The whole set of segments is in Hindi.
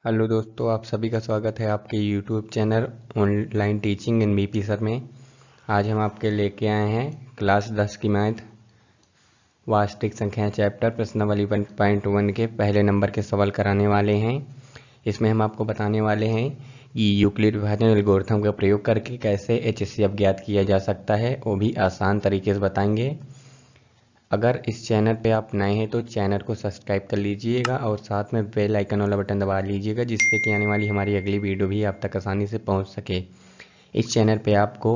हेलो दोस्तों, आप सभी का स्वागत है आपके YouTube channel online teaching in BP sir में। आज हम आपके लेके आए हैं क्लास 10 की मैथ वास्तविक संख्याएं चैप्टर प्रश्नावली 1.1 के पहले नंबर के सवाल कराने वाले हैं। इसमें हम आपको बताने वाले हैं कि यूक्लिड विभाजन एल्गोरिथम का प्रयोग करके कैसे एचसीएफ ज्ञात किया जा सकता है, वो भी आसान तरीके से बताएंगे। अगर इस चैनल पे आप नए हैं तो चैनल को सब्सक्राइब कर लीजिएगा और साथ में बेल आइकन वाला बटन दबा लीजिएगा, जिससे कि आने वाली हमारी अगली वीडियो भी आप तक आसानी से पहुंच सके। इस चैनल पे आपको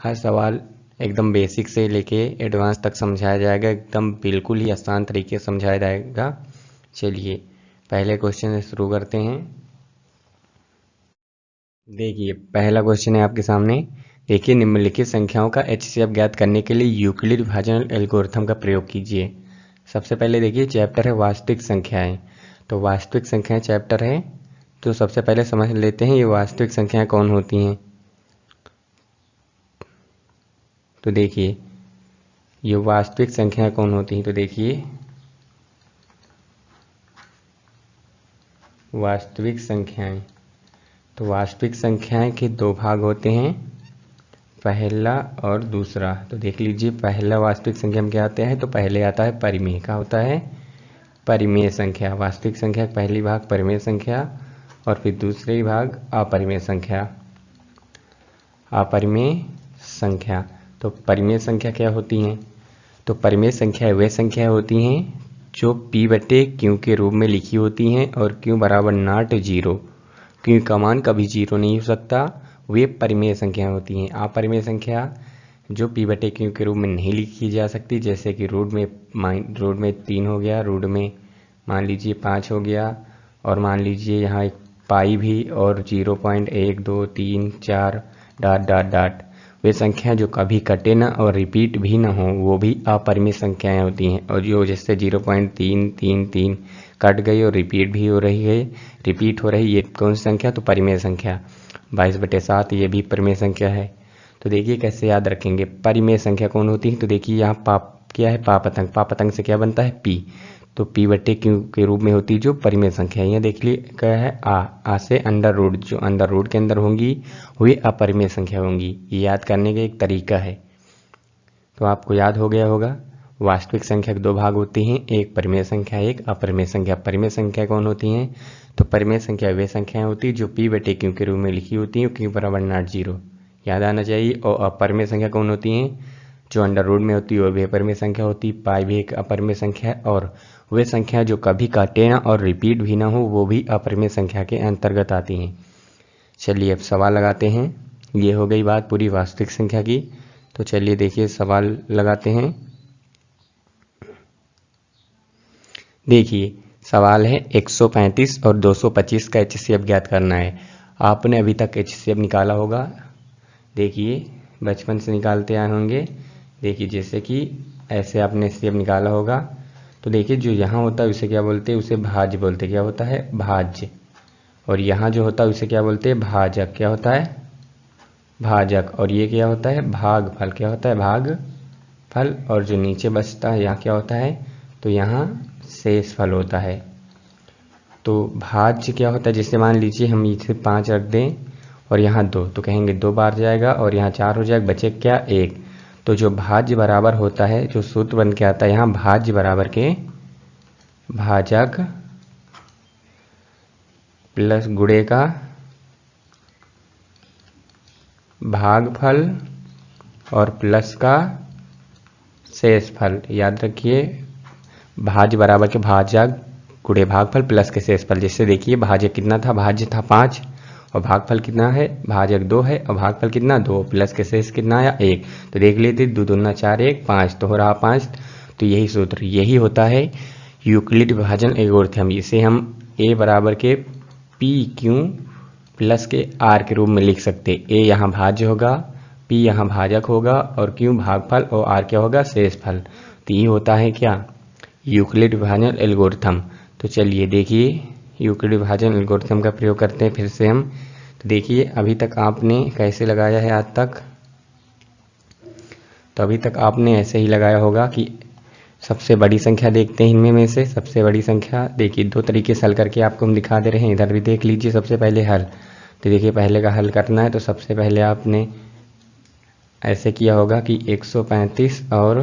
हर सवाल एकदम बेसिक से लेके एडवांस तक समझाया जाएगा, एकदम बिल्कुल ही आसान तरीके से समझाया जाएगा। चलिए पहले क्वेश्चन से शुरू करते हैं। देखिए पहला क्वेश्चन है आपके सामने। देखिए निम्नलिखित संख्याओं का एचसीएफ ज्ञात करने के लिए यूक्लिड विभाजन एल्गोरिथम का प्रयोग कीजिए। सबसे पहले देखिए चैप्टर है वास्तविक संख्याएं, तो वास्तविक संख्याएं चैप्टर है। तो सबसे पहले समझ लेते हैं ये वास्तविक संख्याएं कौन होती हैं। तो देखिए ये वास्तविक संख्याएं कौन होती हैं। तो देखिए वास्तविक संख्याएं, तो वास्तविक संख्याएं के दो भाग होते हैं, पहला और दूसरा। तो देख लीजिए पहला वास्तविक संख्या में क्या आता है, तो पहले आता है परिमेय। क्या होता है? परिमेय संख्या। वास्तविक संख्या का पहली भाग परिमेय संख्या और फिर दूसरी भाग अपरिमेय संख्या। अपरिमेय संख्या, तो परिमेय संख्या क्या होती हैं? तो परिमेय संख्या वे संख्या होती हैं जो p/q के रूप में लिखी होती हैं और q बराबर नॉट जीरो, q का मान कभी जीरो नहीं हो सकता, वे परिमेय संख्या होती हैं। अपरिमेय संख्या जो p/q के रूप में नहीं लिखी जा सकती, जैसे कि रूट में 3 हो गया, रूट में मान लीजिए 5 हो गया, और मान लीजिए यहाँ एक पाई भी, और 0.1 2 3 4 डॉट डॉट डॉट। वे संख्या जो कभी कटे ना और रिपीट भी ना हो, वो भी अपरिमेय संख्याएं होती हैं। और जो जैसे 0.333 कट गई और रिपीट भी हो रही है, रिपीट हो रही, ये कौन सी संख्या? तो परिमेय संख्या। 22/7 ये भी परिमेय संख्या है। तो देखिए कैसे याद रखेंगे परिमेय संख्या कौन होती है। तो देखिए यहाँ क्या है? पापतंग। पापतंग से क्या बनता है? p। तो p/q के रूप में होती है जो परिमेय संख्या है। यहाँ देख लिए क्या है? आ से अंडर रूट, जो अंडर रूट के अंदर होंगी वे अपरिमेय संख्या होंगी। ये याद करने का एक तरीका है। तो आपको याद हो गया होगा। वास्तविक संख्या के दो भाग होते हैं, एक परिमेय संख्या, एक अपरिमेय संख्या। परिमेय संख्या कौन होती हैं? तो परिमेय संख्या वे संख्याएं होती है जो p/q के रूप में लिखी होती हैं, q बराबर नॉट जीरो, याद आना चाहिए। और अपरिमेय संख्या कौन होती हैं? जो अंडर रूट में होती है वो भी अपरिमेय संख्या होती है, पाई भी एक अपरिमेय संख्या है, और वे संख्या जो कभी काटे ना और रिपीट भी ना हो, वो भी अपरिमेय संख्या के अंतर्गत आती हैं। चलिए अब सवाल लगाते हैं। ये हो गई बात पूरी वास्तविक संख्या की। तो चलिए देखिए सवाल लगाते हैं। देखिए सवाल है 135 और 225 का एचसीएफ ज्ञात करना है। आपने अभी तक एचसीएफ निकाला होगा, देखिए बचपन से निकालते आए होंगे। देखिए जैसे कि ऐसे आपने एचसीएफ निकाला होगा। तो देखिए जो यहाँ होता है उसे क्या बोलते हैं? उसे भाज्य बोलते हैं। क्या होता है? भाज्य। और यहाँ जो होता है उसे क्या बोलते हैं? भाजक। क्या होता है? भाजक। और ये क्या होता है? भागफल। क्या होता है? भागफल। और जो नीचे बचता है यहाँ क्या होता है? तो यहाँ शेषफल होता है। तो भाज्य क्या होता है? जैसे मान लीजिए हम इसे 5 रख दें और यहाँ 2, तो कहेंगे 2 बार जाएगा, और यहाँ 4 हो जाएगा, बचे क्या? 1। तो जो भाज्य बराबर होता है, जो सूत्र बन के आता है यहाँ, भाज्य बराबर के भाजक प्लस गुणे का भागफल और प्लस का शेषफल। याद रखिए भाज्य बराबर के भाजक गुणे भागफल प्लस के शेषफल। जैसे देखिए भाज्य कितना था? भाज्य था 5, और भागफल कितना है? भाजक 2 है, और भागफल कितना? 2, प्लस के शेष कितना आया? 1। तो देख लेते 2 दूना 4 1 5, तो हो रहा 5। तो यही सूत्र, यही होता है यूक्लिड विभाजन एल्गोरिथम। इसे हम a बराबर के pq प्लस के r के रूप में लिख सकते। a यहाँ भाज्य होगा, p यहाँ भाजक होगा, और q भागफल, और r क्या होगा? शेषफल। तो ये होता है क्या? यूक्लिड विभाजन एल्गोरिथम। तो चलिए देखिए यूक्लिड विभाजन एल्गोरिथम का प्रयोग करते हैं फिर से हम। तो देखिए अभी तक आपने कैसे लगाया है आज तक? तो अभी तक आपने ऐसे ही लगाया होगा कि सबसे बड़ी संख्या देखते हैं इनमें में से। सबसे बड़ी संख्या देखिए, दो तरीके से हल करके आपको हम दिखा दे रहे हैं, इधर भी देख लीजिए। सबसे पहले हल, तो देखिए पहले का हल करना है तो सबसे पहले आपने ऐसे किया होगा कि 135 और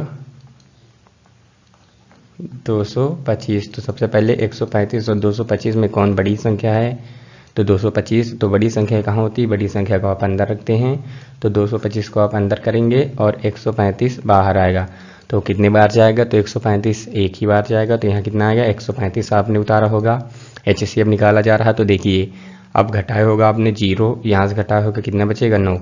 225, तो सबसे पहले 135 और 225 में कौन बड़ी संख्या है, तो 225। तो बड़ी संख्या कहाँ होती है, बड़ी संख्या को आप अंदर रखते हैं, तो 225 को आप अंदर करेंगे और 135 बाहर आएगा। तो कितने बार जाएगा, तो 135 एक ही बार जाएगा, तो यहाँ कितना आएगा 135 आपने उतारा होगा। HCF निकाला जा रहा, तो देखिए अब घटाया होगा आपने 0, यहाँ से घटाया होगा कितना बचेगा 9।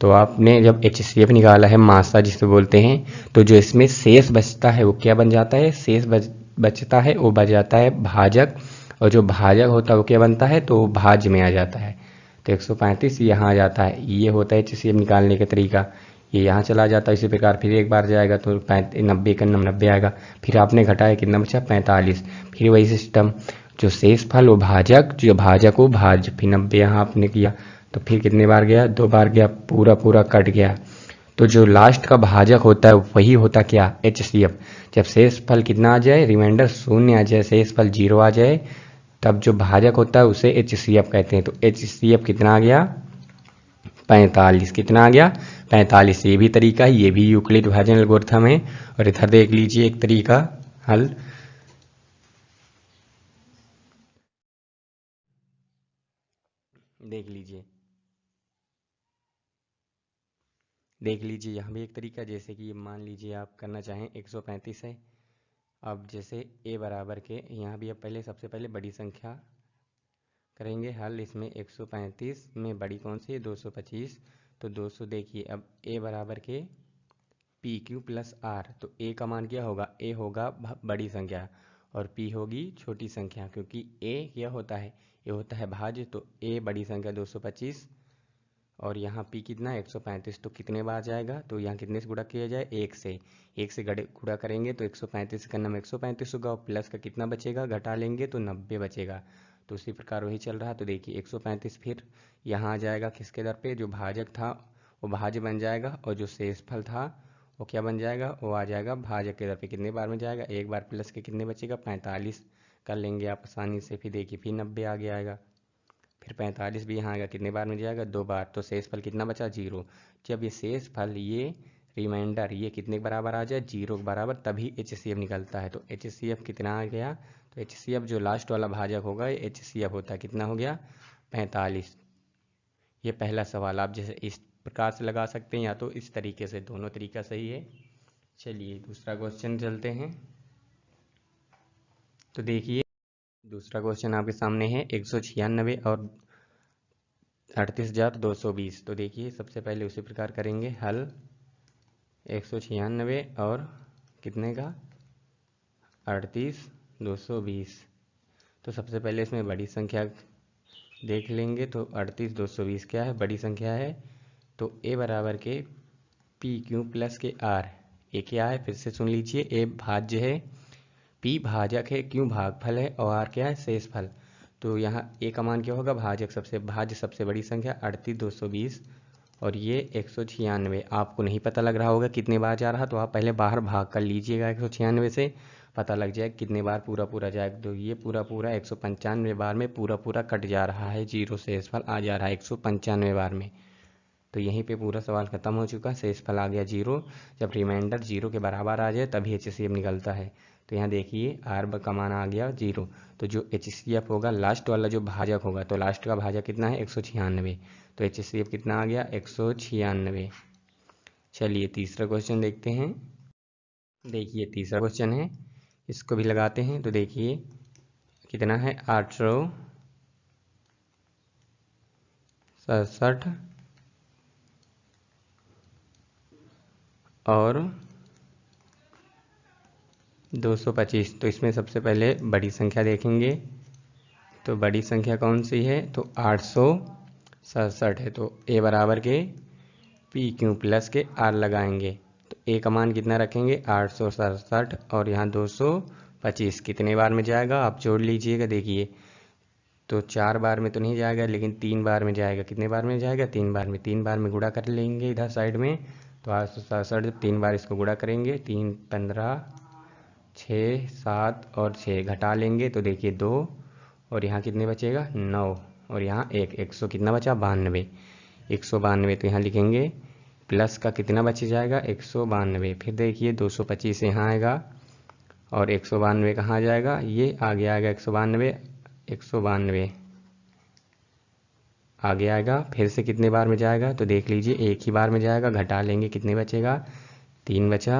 तो आपने जब HCF निकाला है, मासा जिसे बोलते हैं, तो जो इसमें शेष बचता है वो क्या बन जाता है, शेष बचता है वो बच जाता है भाजक, और जो भाजक होता है वो क्या बनता है, तो भाज्य में आ जाता है। तो 135 यहाँ आ जाता है, ये होता है HCF निकालने का तरीका। ये यहाँ चला जाता है, इसी प्रकार फिर एक बार जाएगा तो 90 का 90 आएगा, फिर आपने घटाया कितना बचा 45, फिर वही सिस्टम, जो शेष फल वो भाजक, जो भाजक वो भाज्य, फिर 90 यहाँ आपने किया, तो फिर कितने बार गया, 2 बार गया, पूरा पूरा कट गया। तो जो लास्ट का भाजक होता है वही होता क्या, HCF। जब शेष फल कितना आ जाए, रिमाइंडर 0 आ जाए, शेष फल 0 आ जाए, तब जो भाजक होता है उसे HCF कहते हैं। तो HCF कितना आ गया 45, कितना आ गया 45। ये भी तरीका है, ये भी यूक्लिड विभाजन एल्गोरिथम है। और इधर देख लीजिए एक तरीका हल, देख लीजिए यहाँ भी एक तरीका, जैसे कि मान लीजिए आप करना चाहें 135 है। अब जैसे a बराबर के, यहाँ भी अब पहले सबसे पहले बड़ी संख्या करेंगे हल। इसमें 135 में बड़ी कौन सी है, 225। तो 200 देखिए, अब a बराबर के PQ प्लस R, तो a का मान क्या होगा, a होगा बड़ी संख्या और p होगी छोटी संख्या, क्योंकि a क्या होता है, ये होता है भाज्य। तो a बड़ी संख्या 225 और यहाँ p कितना 135, तो कितने बार जाएगा, तो यहाँ कितने से गुणा किया जाए, 1 से। 1 से गुणा करेंगे तो 135 का नाम 135 होगा, और प्लस का कितना बचेगा, घटा लेंगे तो 90 बचेगा। तो उसी प्रकार वही चल रहा। तो देखिए 135 फिर यहाँ आ जाएगा किसके दर पे, जो भाजक था वो भाज्य बन जाएगा, और जो शेषफल था वो क्या बन जाएगा, वो आ जाएगा भाजक के दर पे। कितने बार में जाएगा, एक बार, प्लस के कितने बचेगा 45 कर लेंगे आप आसानी से। फिर देखिए फिर 90 आगे आएगा, फिर 45 भी यहाँ आएगा, कितने बार में जाएगा 2 बार, तो शेष फल कितना बचा 0। जब ये शेष फल, ये रिमाइंडर, ये कितने के बराबर आ जाए 0 के बराबर, तभी HCF निकलता है। तो HCF कितना आ गया, तो HCF जो लास्ट वाला भाजक होगा ये HCF होता है, कितना हो गया 45। ये पहला सवाल आप जैसे इस प्रकार से लगा सकते हैं या तो इस तरीके से, दोनों तरीका सही है। चलिए दूसरा क्वेश्चन चलते हैं। तो देखिए दूसरा क्वेश्चन आपके सामने है 196 और 38,220। तो देखिए सबसे पहले उसी प्रकार करेंगे हल, 196 और कितने का 38,220। तो सबसे पहले इसमें बड़ी संख्या देख लेंगे, तो 38,220 क्या है, बड़ी संख्या है। तो a बराबर के PQ प्लस के R, ए क्या है, फिर से सुन लीजिए, a भाज्य है, p भाजक है, q भागफल है, और r क्या है, शेषफल। तो यहाँ a का मान क्या होगा, भाजक, भाज्य सबसे बड़ी संख्या 38,220, और ये 196। आपको नहीं पता लग रहा होगा कितने बार जा रहा, तो आप पहले बाहर भाग कर लीजिएगा 196 से, पता लग जाए कितने बार पूरा पूरा जाएगा। तो ये पूरा पूरा 195 बार में पूरा पूरा कट जा रहा है, 0 शेषफल आ जा रहा है 195 बार में। तो यहीं पे पूरा सवाल खत्म हो चुका, शेषफल आ गया 0। जब रिमाइंडर 0 के बराबर आ जाए तभी HCF निकलता है। तो यहाँ देखिए R का मान आ गया 0। तो जो HCF होगा लास्ट वाला जो भाजक होगा, तो लास्ट का भाजक कितना है 196, तो HCF कितना आ गया 196। चलिए तीसरा क्वेश्चन देखते हैं। देखिए तीसरा क्वेश्चन है, इसको भी लगाते हैं। तो देखिए कितना है 867 और 225। तो इसमें सबसे पहले बड़ी संख्या देखेंगे, तो बड़ी संख्या कौन सी है, तो 867 है। तो a बराबर के PQ प्लस के R लगाएंगे, तो a का मान कितना रखेंगे 867, और यहाँ 225 कितने बार में जाएगा आप जोड़ लीजिएगा। देखिए तो 4 बार में तो नहीं जाएगा, लेकिन 3 बार में जाएगा। कितने बार में जाएगा 3 बार में, 3 बार में गुणा कर लेंगे इधर साइड में। तो 867 जब 3 बार इसको गुणा करेंगे, 3 15 6, 7 और 6 घटा लेंगे तो देखिए 2 और यहाँ कितने बचेगा 9 और यहाँ 100 कितना बचा 92। 192 तो यहाँ लिखेंगे प्लस का कितना बच जाएगा 192। फिर देखिए 225 यहाँ आएगा और 192 कहाँ जाएगा, ये आगे आएगा 192 आगे आएगा। फिर से कितने बार में जाएगा तो देख लीजिए एक ही बार में जाएगा, घटा लेंगे कितने बचेगा 3 बचा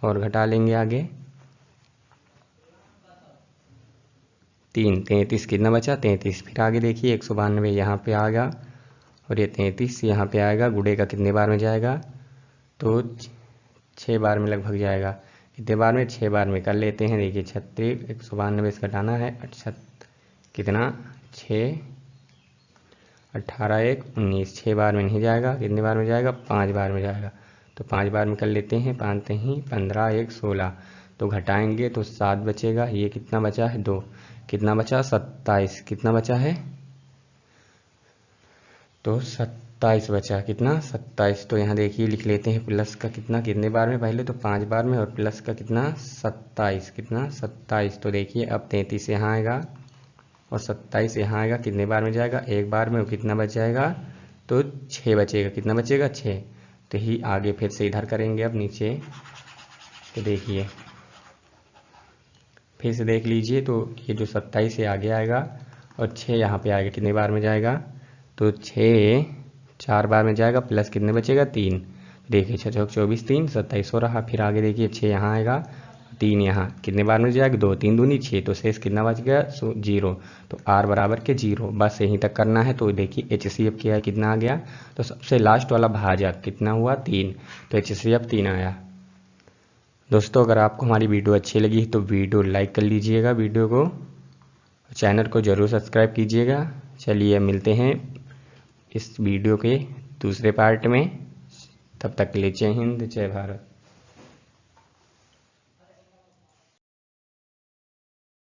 और घटा लेंगे आगे 3, 33 कितना बचा 33। फिर आगे देखिए 192 यहाँ पे आएगा और ये 33 यहाँ पे आएगा, गुणे का कितने बार में जाएगा तो 6 बार में लगभग जाएगा। कितने बार में 6 बार में कर लेते हैं। देखिए 36 192 से घटाना है कितना 6 18 1 19 6 बार में नहीं जाएगा, कितने बार में जाएगा 5 बार में जाएगा। तो 5 बार में कर लेते हैं, 5 ही 15 1 16 तो घटाएंगे तो 7 बचेगा। ये कितना बचा है 2, कितना बचा 27, कितना बचा है तो 27 बचा, कितना 27। तो यहाँ देखिए लिख लेते हैं प्लस का कितना कितने बार में, पहले तो 5 बार में और प्लस का कितना 27, कितना 27। तो देखिए अब 33 यहाँ आएगा और 27 यहाँ आएगा, कितने बार में जाएगा एक बार में, और कितना बच जाएगा तो 6 बचेगा, कितना बचेगा 6। तो ही आगे फिर से इधर करेंगे अब नीचे, तो देखिए फिर से देख लीजिए तो ये जो 27 से आगे आएगा और 6 यहाँ पे आएगा, कितने बार में जाएगा तो 6 4 बार में जाएगा, प्लस कितने बचेगा 3। देखिए 6 चौक 24 3 27 हो रहा। फिर आगे देखिए 6 यहाँ आएगा 3 यहाँ, कितने बार में जाएगा 2 3 दूनी 6, तो शेष कितना बच गया 0। तो r बराबर के 0, बस यहीं तक करना है। तो देखिए HCF क्या है कितना आ गया, तो सबसे लास्ट वाला भाजक कितना हुआ 3, तो HCF 3 आया। दोस्तों अगर आपको हमारी वीडियो अच्छी लगी तो वीडियो लाइक कर लीजिएगा, वीडियो को चैनल को ज़रूर सब्सक्राइब कीजिएगा। चलिए मिलते हैं इस वीडियो के दूसरे पार्ट में, तब तक के लिए जय हिंद जय भारत।